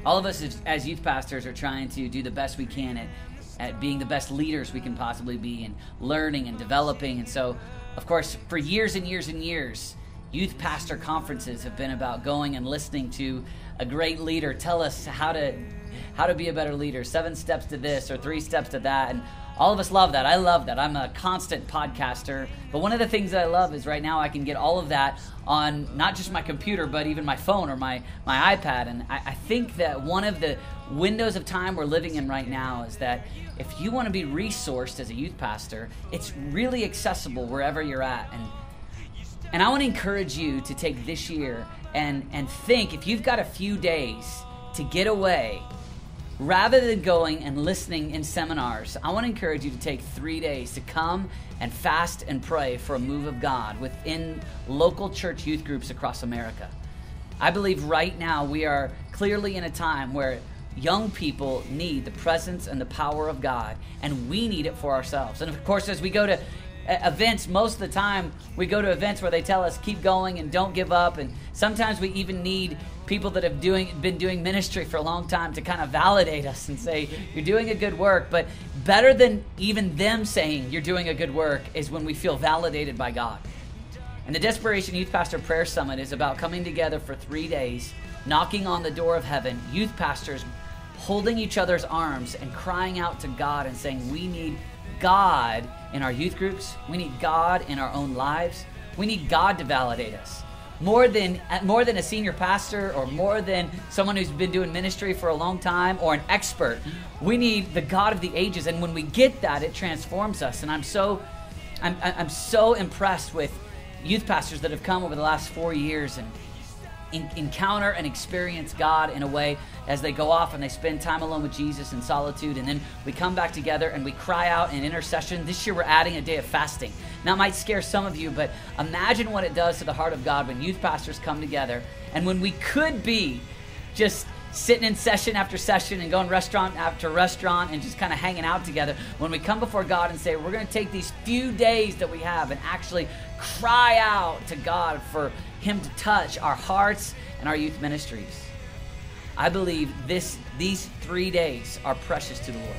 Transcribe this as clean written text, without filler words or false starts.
all of us as youth pastors are trying to do the best we can at being the best leaders we can possibly be, and learning and developing. And so, of course, for years and years and years, youth pastor conferences have been about going and listening to a great leader tell us how to be a better leader, 7 steps to this or 3 steps to that. And all of us love that. I love that. I'm a constant podcaster. But one of the things that I love is right now I can get all of that on not just my computer, but even my phone or my iPad. And I think that one of the windows of time we're living in right now is that if you want to be resourced as a youth pastor, it's really accessible wherever you're at. And I want to encourage you to take this year and think, if you've got a few days to get away, rather than going and listening in seminars, I want to encourage you to take 3 days to come and fast and pray for a move of God within local church youth groups across America. I believe right now we are clearly in a time where young people need the presence and the power of God, and we need it for ourselves. And of course, as we go to events, most of the time we go to events where they tell us keep going and don't give up, and sometimes we even need people that have been doing ministry for a long time to kind of validate us and say you're doing a good work. But better than even them saying you're doing a good work is when we feel validated by God. And the Desperation Youth Pastor Prayer Summit is about coming together for 3 days, knocking on the door of heaven, youth pastors holding each other's arms and crying out to God and saying we need God in our youth groups. We need God in our own lives. We need God to validate us. More than a senior pastor or more than someone who's been doing ministry for a long time or an expert. We need the God of the ages. And when we get that, it transforms us. And I'm so impressed with youth pastors that have come over the last 4 years and encounter and experience God in a way as they go off and they spend time alone with Jesus in solitude, and then we come back together and we cry out in intercession. This year we're adding a day of fasting. Now it might scare some of you, but imagine what it does to the heart of God when youth pastors come together, and when we could be just sitting in session after session and going restaurant after restaurant and just kind of hanging out together, when we come before God and say we're going to take these few days that we have and actually cry out to God for Him to touch our hearts and our youth ministries. I believe these 3 days are precious to the Lord.